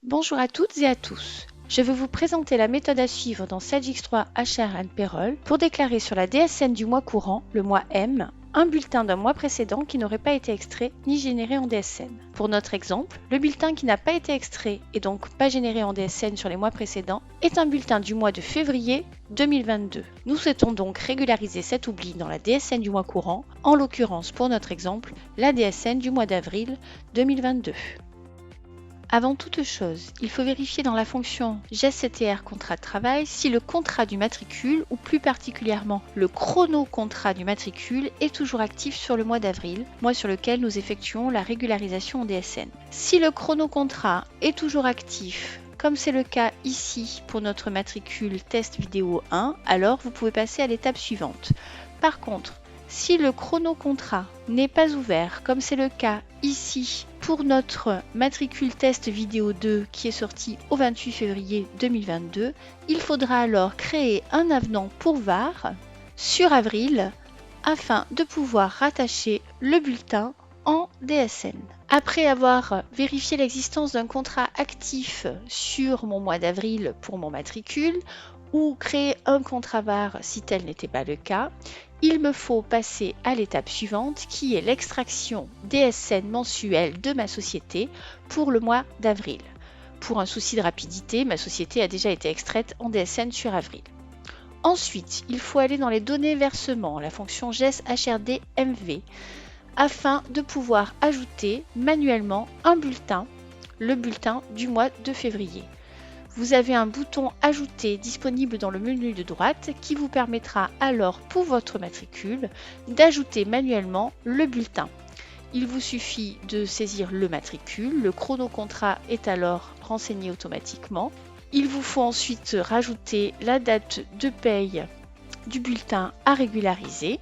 Bonjour à toutes et à tous. Je vais vous présenter la méthode à suivre dans Sagix3 HR and Payroll pour déclarer sur la DSN du mois courant, le mois M, un bulletin d'un mois précédent qui n'aurait pas été extrait ni généré en DSN. Pour notre exemple, le bulletin qui n'a pas été extrait et donc pas généré en DSN sur les mois précédents est un bulletin du mois de février 2022. Nous souhaitons donc régulariser cet oubli dans la DSN du mois courant, en l'occurrence pour notre exemple, la DSN du mois d'avril 2022. Avant toute chose, il faut vérifier dans la fonction GES-CTR contrat de travail si le contrat du matricule, ou plus particulièrement le chrono-contrat du matricule, est toujours actif sur le mois d'avril, mois sur lequel nous effectuons la régularisation en DSN. Si le chrono-contrat est toujours actif, comme c'est le cas ici pour notre matricule test vidéo 1, alors vous pouvez passer à l'étape suivante. Par contre, si le chrono-contrat n'est pas ouvert, comme c'est le cas ici pour notre matricule test vidéo 2 qui est sorti au 28 février 2022, il faudra alors créer un avenant pour VAR sur avril afin de pouvoir rattacher le bulletin en DSN. Après avoir vérifié l'existence d'un contrat actif sur mon mois d'avril pour mon matricule, ou créer un contrat VAR si tel n'était pas le cas, il me faut passer à l'étape suivante qui est l'extraction DSN mensuelle de ma société pour le mois d'avril. Pour un souci de rapidité, ma société a déjà été extraite en DSN sur avril. Ensuite, il faut aller dans les données versement, la fonction GES-HRD-MV, afin de pouvoir ajouter manuellement un bulletin, le bulletin du mois de février. Vous avez un bouton Ajouter disponible dans le menu de droite qui vous permettra alors pour votre matricule d'ajouter manuellement le bulletin. Il vous suffit de saisir le matricule, le chrono-contrat est alors renseigné automatiquement. Il vous faut ensuite rajouter la date de paye du bulletin à régulariser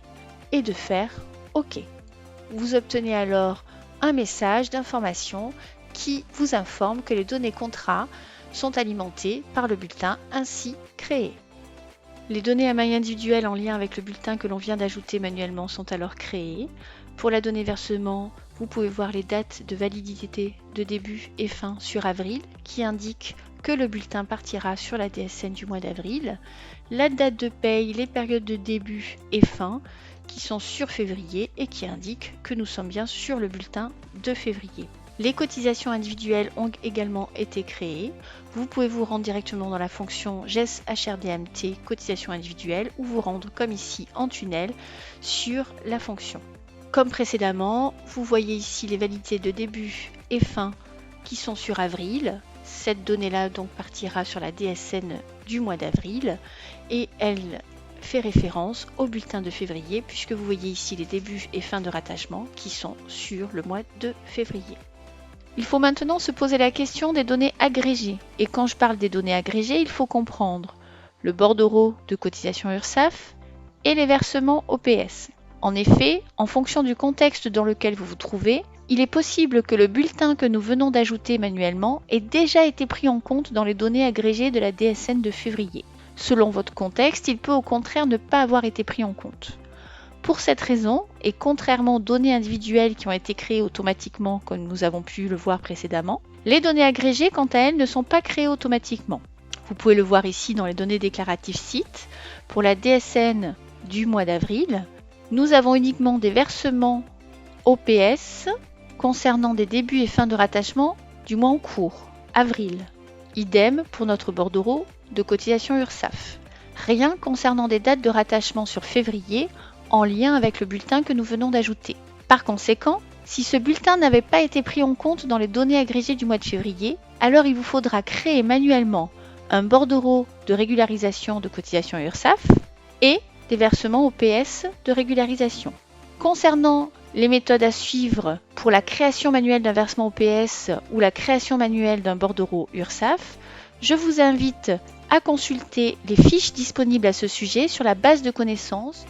et de faire OK. Vous obtenez alors un message d'information qui vous informe que les données contrat sont alimentées par le bulletin ainsi créé. Les données à maille individuelle en lien avec le bulletin que l'on vient d'ajouter manuellement sont alors créées. Pour la donnée versement, vous pouvez voir les dates de validité de début et fin sur avril qui indiquent que le bulletin partira sur la DSN du mois d'avril. La date de paye, les périodes de début et fin qui sont sur février et qui indiquent que nous sommes bien sur le bulletin de février. Les cotisations individuelles ont également été créées. Vous pouvez vous rendre directement dans la fonction GES-HRDMT cotisation individuelle ou vous rendre comme ici en tunnel sur la fonction. Comme précédemment, vous voyez ici les validités de début et fin qui sont sur avril. Cette donnée-là donc partira sur la DSN du mois d'avril et elle fait référence au bulletin de février puisque vous voyez ici les débuts et fins de rattachement qui sont sur le mois de février. Il faut maintenant se poser la question des données agrégées. Et quand je parle des données agrégées, il faut comprendre le bordereau de cotisation URSSAF et les versements OPS. En effet, en fonction du contexte dans lequel vous vous trouvez, il est possible que le bulletin que nous venons d'ajouter manuellement ait déjà été pris en compte dans les données agrégées de la DSN de février. Selon votre contexte, il peut au contraire ne pas avoir été pris en compte. Pour cette raison, et contrairement aux données individuelles qui ont été créées automatiquement comme nous avons pu le voir précédemment, les données agrégées quant à elles ne sont pas créées automatiquement. Vous pouvez le voir ici dans les données déclaratives sites. Pour la DSN du mois d'avril, nous avons uniquement des versements OPS concernant des débuts et fins de rattachement du mois en cours, avril. Idem pour notre bordereau de cotisation URSSAF. Rien concernant des dates de rattachement sur février en lien avec le bulletin que nous venons d'ajouter. Par conséquent, si ce bulletin n'avait pas été pris en compte dans les données agrégées du mois de février, alors il vous faudra créer manuellement un bordereau de régularisation de cotisation URSSAF et des versements OPS de régularisation. Concernant les méthodes à suivre pour la création manuelle d'un versement OPS ou la création manuelle d'un bordereau URSSAF, je vous invite à consulter les fiches disponibles à ce sujet sur la base de connaissances